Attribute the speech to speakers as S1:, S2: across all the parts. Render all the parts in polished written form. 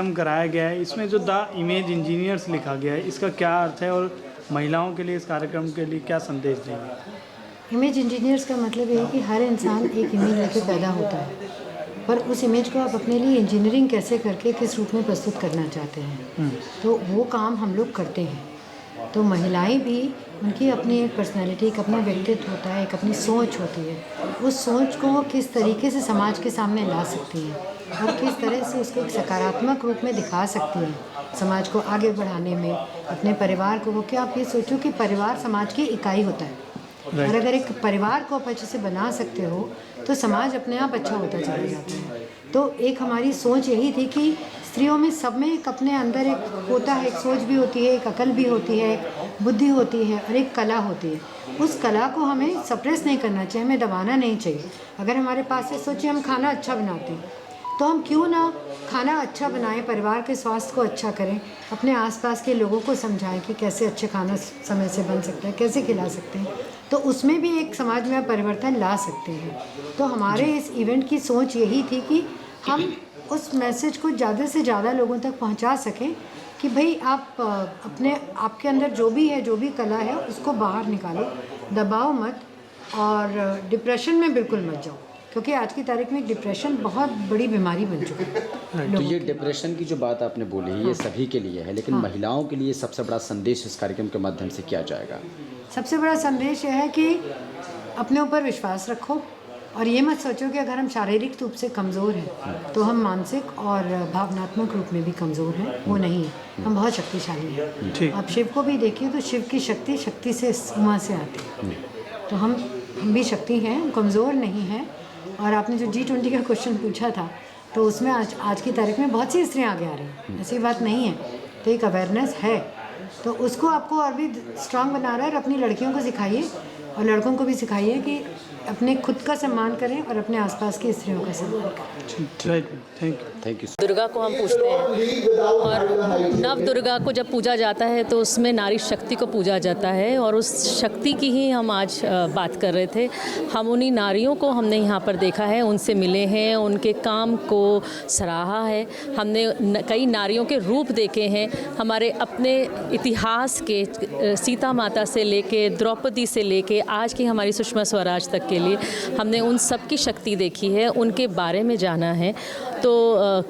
S1: कार्यक्रम कराया गया है, इसमें जो द इमेज इंजीनियर्स लिखा गया है, इसका क्या अर्थ है और महिलाओं के लिए इस कार्यक्रम के लिए क्या संदेश देंगे?
S2: इमेज इंजीनियर्स का मतलब ये है कि हर इंसान एक इमेज लेके पैदा होता है, पर उस इमेज को आप अपने लिए इंजीनियरिंग कैसे करके किस रूप में प्रस्तुत करना चाहते हैं, तो वो काम हम लोग करते हैं। तो महिलाएं भी, उनकी अपनी एक पर्सनैलिटी, एक अपना व्यक्तित्व होता है, एक अपनी सोच होती है। उस सोच को किस तरीके से समाज के सामने ला सकती हैं और किस तरह से उसको एक सकारात्मक रूप में दिखा सकती हैं समाज को आगे बढ़ाने में, अपने परिवार को। कि आप ये सोचो कि परिवार समाज की इकाई होता है, और अगर एक परिवार को आप अच्छे से बना सकते हो तो समाज अपने आप अच्छा होता चला जाता है। तो एक हमारी सोच यही थी कि स्त्रियों में सब में एक अपने अंदर एक होता है, एक सोच भी होती है, एक अकल भी होती है, एक बुद्धि होती है और एक कला होती है। उस कला को हमें सप्रेस नहीं करना चाहिए, हमें दबाना नहीं चाहिए। अगर हमारे पास से सोचिए हम खाना अच्छा बनाते हैं, तो हम क्यों ना खाना अच्छा बनाएं, परिवार के स्वास्थ्य को अच्छा करें, अपने आसपास के लोगों को समझाएं कि कैसे अच्छे खाना समय से बन सकता है, कैसे खिला सकते हैं, तो उसमें भी एक समाज में परिवर्तन ला सकते हैं। तो हमारे इस इवेंट की सोच यही थी कि हम उस मैसेज को ज़्यादा से ज़्यादा लोगों तक पहुंचा सकें कि भाई आप अपने आपके अंदर जो भी है, जो भी कला है, उसको बाहर निकालो, दबाओ मत और डिप्रेशन में बिल्कुल मत जाओ, क्योंकि आज की तारीख में डिप्रेशन बहुत बड़ी बीमारी बन चुकी है।
S3: तो ये डिप्रेशन की जो बात आपने बोली, ये सभी के लिए है, लेकिन महिलाओं के लिए सबसे बड़ा संदेश इस कार्यक्रम के माध्यम से क्या जाएगा? सबसे
S2: बड़ा संदेश यह है कि अपने ऊपर विश्वास रखो और ये मत सोचो कि अगर हम शारीरिक रूप से कमज़ोर हैं तो हम मानसिक और भावनात्मक रूप में भी कमज़ोर हैं, वो नहीं है। हम बहुत शक्तिशाली हैं। आप शिव को भी देखिए तो शिव की शक्ति से वहाँ से आती है। तो हम भी शक्ति हैं, कमज़ोर नहीं हैं। और आपने जो G20 का क्वेश्चन पूछा था, तो उसमें आज की तारीख में बहुत सी स्त्रियाँ आगे आ रही हैं, ऐसी बात नहीं है। तो एक अवेयरनेस है, तो उसको आपको और भी स्ट्रांग बना रहा है। और अपनी लड़कियों को सिखाइए और लड़कों को भी सिखाइए कि अपने खुद का सम्मान करें और अपने आसपास की स्त्रियों का सम्मान करें।
S3: Thank you.
S4: दुर्गा को हम पूजते हैं और नव दुर्गा को जब पूजा जाता है तो उसमें नारी शक्ति को पूजा जाता है, और उस शक्ति की ही हम आज बात कर रहे थे। हम उन्हीं नारियों को हमने यहाँ पर देखा है, उनसे मिले हैं, उनके काम को सराहा है। हमने कई नारियों के रूप देखे हैं, हमारे अपने इतिहास के, सीता माता से लेके द्रौपदी से लेके आज की हमारी सुषमा स्वराज तक के लिए हमने उन सब की शक्ति देखी है, उनके बारे में जाना है। तो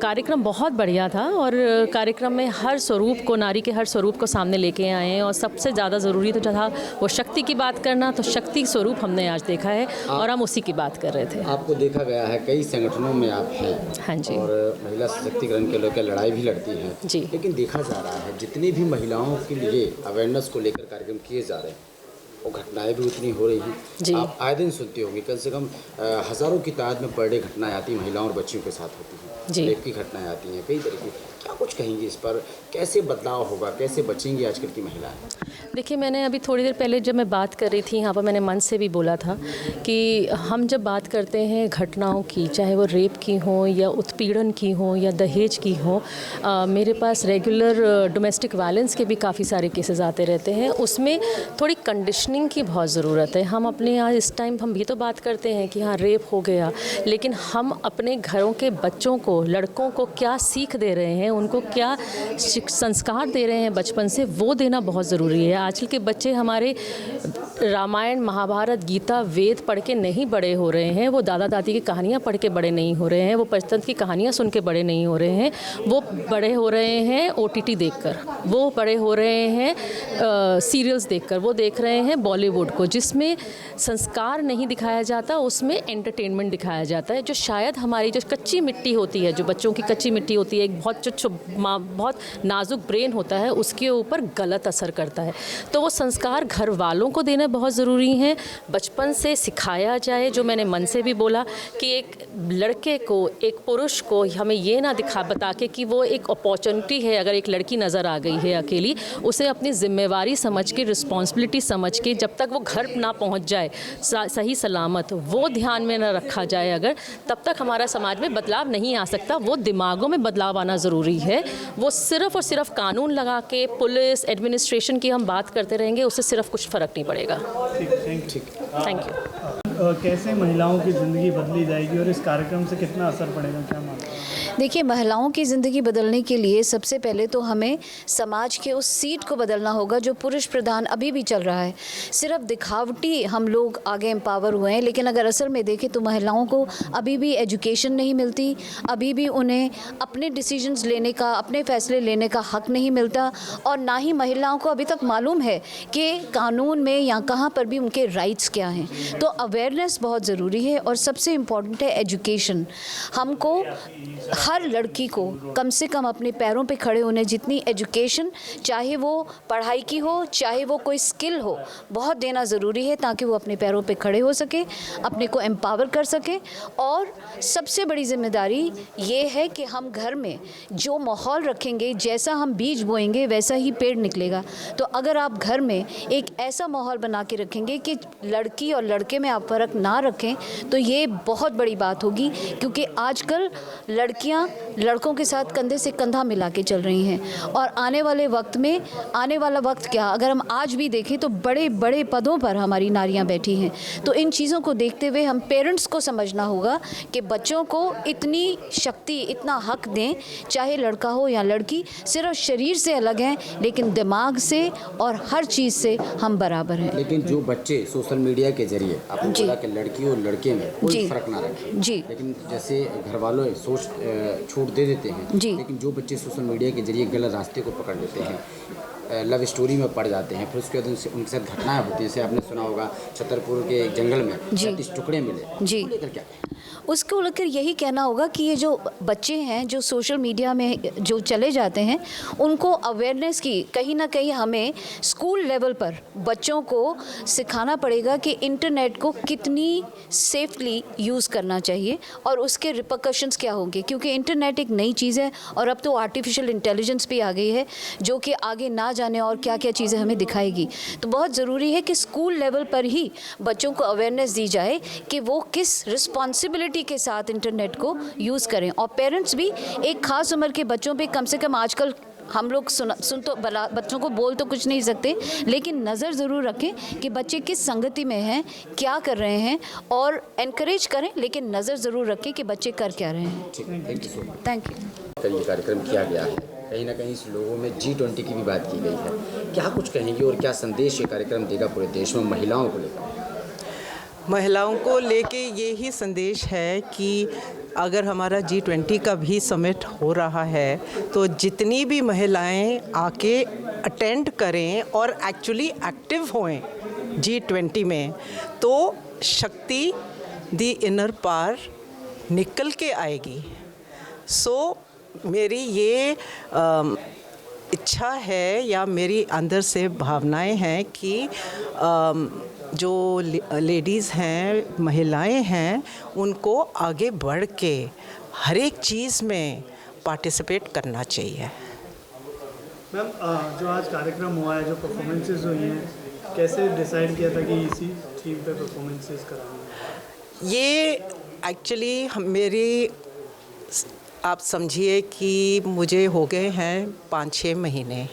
S4: कार्यक्रम बहुत बढ़िया था और कार्यक्रम में हर स्वरूप को, नारी के हर स्वरूप को सामने लेके आए हैं। और सबसे ज़्यादा ज़रूरी तो था वो शक्ति की बात करना, तो शक्ति स्वरूप हमने आज देखा है और हम उसी की बात कर रहे थे।
S3: आपको देखा गया है कई संगठनों में आप हैं,
S4: हाँ जी,
S3: और महिला सशक्तिकरण के लेकर लड़ाई भी लड़ती हैं
S4: जी,
S3: लेकिन देखा जा रहा है जितनी भी महिलाओं के लिए अवेयरनेस को लेकर कार्यक्रम किए जा रहे हैं, वो घटनाएं भी उतनी हो रही हैं। आप आए दिन सुनते होंगे, कम से कम हज़ारों की तादाद में पर डे घटनाएं आती हैं, महिलाओं और बच्चियों के साथ होती हैं, रेप की घटनाएं आती हैं, कई तरीके। क्या कुछ कहेंगे इस पर, कैसे बदलाव होगा, कैसे बचेंगी आजकल की महिलाएं?
S4: देखिए, मैंने अभी थोड़ी देर पहले जब मैं बात कर रही थी यहाँ पर, मैंने मन से भी बोला था कि हम जब बात करते हैं घटनाओं की, चाहे वो रेप की हो या उत्पीड़न की हो या दहेज की हो, मेरे पास रेगुलर डोमेस्टिक वायलेंस के भी काफ़ी सारे केसेस आते रहते हैं। उसमें थोड़ी कंडीशनिंग की बहुत ज़रूरत है। हम अपने यहाँ इस टाइम हम भी तो बात करते हैं कि हाँ रेप हो गया, लेकिन हम अपने घरों के बच्चों को, लड़कों को क्या सीख दे रहे हैं, उनको क्या संस्कार दे रहे हैं बचपन से, वो देना बहुत ज़रूरी है। आजकल के बच्चे हमारे रामायण, महाभारत, गीता, वेद पढ़ के नहीं बड़े हो रहे हैं, वो दादा दादी की कहानियाँ पढ़ के बड़े नहीं हो रहे हैं, वो पंचतंत्र की कहानियाँ सुन के बड़े नहीं हो रहे हैं, वो बड़े हो रहे हैं OTT देखकर, वो बड़े हो रहे हैं सीरियल्स देखकर, वो देख रहे हैं बॉलीवुड को, जिसमें संस्कार नहीं दिखाया जाता, उसमें एंटरटेनमेंट दिखाया जाता है, जो शायद हमारी जो कच्ची मिट्टी होती है, जो बच्चों की कच्ची मिट्टी होती है, एक बहुत नाजुक ब्रेन होता है, उसके ऊपर गलत असर करता है। तो वो संस्कार घर वालों को देना बहुत ज़रूरी है, बचपन से सिखाया जाए। जो मैंने मन से भी बोला कि एक लड़के को, एक पुरुष को हमें ये ना बता के कि वो एक अपॉर्चुनिटी है, अगर एक लड़की नज़र आ गई है अकेली, उसे अपनी जिम्मेवारी समझ के, रिस्पॉन्सिबिलिटी समझ के, जब तक वो घर ना पहुंच जाए सही सलामत, वो ध्यान में ना रखा जाए अगर, तब तक हमारा समाज में बदलाव नहीं आ सकता। वो दिमागों में बदलाव आना ज़रूरी है। वो सिर्फ़ और सिर्फ कानून लगा के, पुलिस, एडमिनिस्ट्रेशन की हम बात करते रहेंगे, उससे सिर्फ कुछ फ़र्क नहीं पड़ेगा। Thank you.
S1: कैसे महिलाओं की ज़िंदगी बदली जाएगी और इस कार्यक्रम से कितना असर पड़ेगा, क्या मानते हैं?
S5: देखिए, महिलाओं की ज़िंदगी बदलने के लिए सबसे पहले तो हमें समाज के उस सीट को बदलना होगा जो पुरुष प्रधान अभी भी चल रहा है। सिर्फ दिखावटी हम लोग आगे एम्पावर हुए हैं, लेकिन अगर असल में देखें तो महिलाओं को अभी भी एजुकेशन नहीं मिलती, अभी भी उन्हें अपने डिसीजंस लेने का, अपने फैसले लेने का हक नहीं मिलता, और ना ही महिलाओं को अभी तक मालूम है कि कानून में या कहाँ पर भी उनके राइट्स क्या हैं। तो अवेयरनेस बहुत ज़रूरी है, और सबसे इम्पॉर्टेंट है एजुकेशन। हमको हर लड़की को कम से कम अपने पैरों पे खड़े होने जितनी एजुकेशन, चाहे वो पढ़ाई की हो, चाहे वो कोई स्किल हो, बहुत देना ज़रूरी है, ताकि वो अपने पैरों पे खड़े हो सके, अपने को एम्पावर कर सके। और सबसे बड़ी जिम्मेदारी ये है कि हम घर में जो माहौल रखेंगे, जैसा हम बीज बोएंगे वैसा ही पेड़ निकलेगा। तो अगर आप घर में एक ऐसा माहौल बना के रखेंगे कि लड़की और लड़के में आप फ़र्क ना रखें, तो ये बहुत बड़ी बात होगी, क्योंकि आजकल लड़कियां लड़कों के साथ कंधे से कंधा मिला के चल रही हैं। और आने वाले वक्त में, आने वाला वक्त क्या, अगर हम आज भी देखें तो बड़े बड़े पदों पर हमारी नारियां बैठी हैं। तो इन चीज़ों को देखते हुए हम पेरेंट्स को समझना होगा कि बच्चों को इतनी शक्ति, इतना हक दें, चाहे लड़का हो या लड़की, सिर्फ शरीर से अलग हैं लेकिन दिमाग से और हर चीज़ से हम बराबर हैं।
S3: लेकिन जो बच्चे सोशल मीडिया के जरिए आपने बोला कि लड़की और लड़के में कोई फर्क ना रखे
S5: जी,
S3: लेकिन जैसे घर वालों सोच छूट दे देते हैं
S5: जी,
S3: लेकिन जो बच्चे सोशल मीडिया के जरिए गलत रास्ते को पकड़ लेते हैं, लव स्टोरी में पड़ जाते हैं, फिर उसके बाद उनके साथ घटनाएं होती हैं। जैसे आपने सुना होगा छतरपुर के एक जंगल में 33 टुकड़े मिले,
S5: जी,
S3: लेकर क्या
S5: उसको लेकर यही कहना होगा कि ये जो बच्चे हैं जो सोशल मीडिया में जो चले जाते हैं, उनको अवेयरनेस की कहीं ना कहीं हमें स्कूल लेवल पर बच्चों को सिखाना पड़ेगा कि इंटरनेट को कितनी सेफली यूज़ करना चाहिए और उसके रिपरकशंस क्या होंगे। क्योंकि इंटरनेट एक नई चीज़ है और अब तो आर्टिफिशियल इंटेलिजेंस भी आ गई है जो कि आगे ना जाने और क्या क्या चीज़ें हमें दिखाएगी। तो बहुत ज़रूरी है कि स्कूल लेवल पर ही बच्चों को अवेयरनेस दी जाए कि वो किस रिस्पॉन्सिबिलिटी के साथ इंटरनेट को यूज़ करें। और पेरेंट्स भी एक ख़ास उम्र के बच्चों पे कम से कम, आजकल हम लोग सुन तो बच्चों को बोल तो कुछ नहीं सकते, लेकिन नज़र ज़रूर रखें कि बच्चे किस संगति में हैं, क्या कर रहे हैं, और एनकरेज करें, लेकिन नज़र ज़रूर रखें कि बच्चे कर क्या रहे हैं। Thank you.
S3: ये कार्यक्रम किया गया है, कहीं ना कहीं इस लोगों में G20 की भी बात की गई है, क्या कुछ कहेंगे और क्या संदेश ये कार्यक्रम देगा पूरे देश में महिलाओं को लेकर?
S6: महिलाओं को लेके ये ही संदेश है कि अगर हमारा G20 का भी समिट हो रहा है तो जितनी भी महिलाएं आके अटेंड करें और एक्चुअली एक्टिव होएं G20 में, तो शक्ति दी इनर पार निकल के आएगी। सो मेरी ये इच्छा है या मेरी अंदर से भावनाएं हैं कि जो लेडीज़ हैं, महिलाएं हैं, उनको आगे बढ़ के हर एक चीज़ में पार्टिसिपेट करना चाहिए।
S1: मैम, जो आज कार्यक्रम हुआ है, जो परफॉर्मेंसेस हुई हैं, कैसे डिसाइड किया था कि इसी थीम पे परफॉर्मेंसेस कराना?
S6: ये एक्चुअली मेरी, आप समझिए कि मुझे हो गए हैं 5-6 महीने।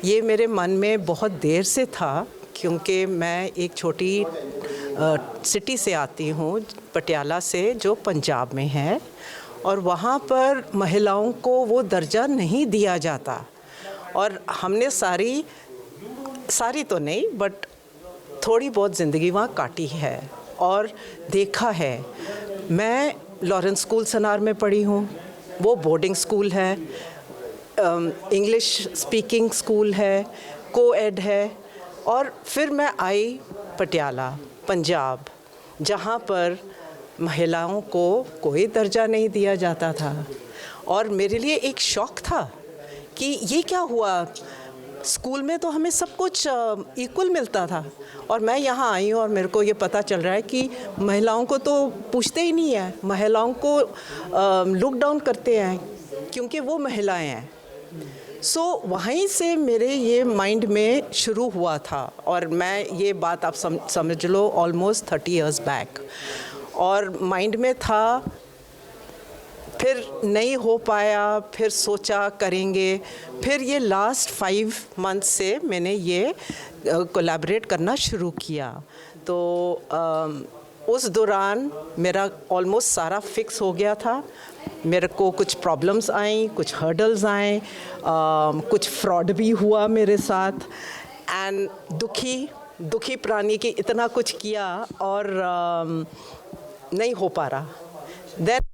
S6: ये मेरे मन में बहुत देर से था, क्योंकि मैं एक छोटी सिटी से आती हूँ, पटियाला से, जो पंजाब में है, और वहाँ पर महिलाओं को वो दर्जा नहीं दिया जाता। और हमने सारी तो नहीं बट थोड़ी बहुत ज़िंदगी वहाँ काटी है और देखा है। मैं लॉरेंस स्कूल सनार में पढ़ी हूँ, वो बोर्डिंग स्कूल है, इंग्लिश स्पीकिंग स्कूल है, कोएड है। और फिर मैं आई पटियाला, पंजाब, जहाँ पर महिलाओं को कोई दर्जा नहीं दिया जाता था। और मेरे लिए एक शौक़ था कि ये क्या हुआ, स्कूल में तो हमें सब कुछ इक्वल मिलता था, और मैं यहाँ आई हूँ और मेरे को ये पता चल रहा है कि महिलाओं को तो पूछते ही नहीं है, महिलाओं को लुक डाउन करते हैं क्योंकि वो महिलाएं हैं। सो वहीं से मेरे ये माइंड में शुरू हुआ था, और मैं ये बात आप समझ लो ऑलमोस्ट 30 इयर्स बैक, और माइंड में था। फिर नहीं हो पाया, फिर सोचा करेंगे, फिर ये लास्ट 5 मंथ्स से मैंने ये कोलैबोरेट करना शुरू किया। तो उस दौरान मेरा ऑलमोस्ट सारा फिक्स हो गया था। मेरे को कुछ प्रॉब्लम्स आई, कुछ हर्डल्स आए, कुछ फ्रॉड भी हुआ मेरे साथ। एंड दुखी प्राणी की इतना कुछ किया और नहीं हो पा रहा। देन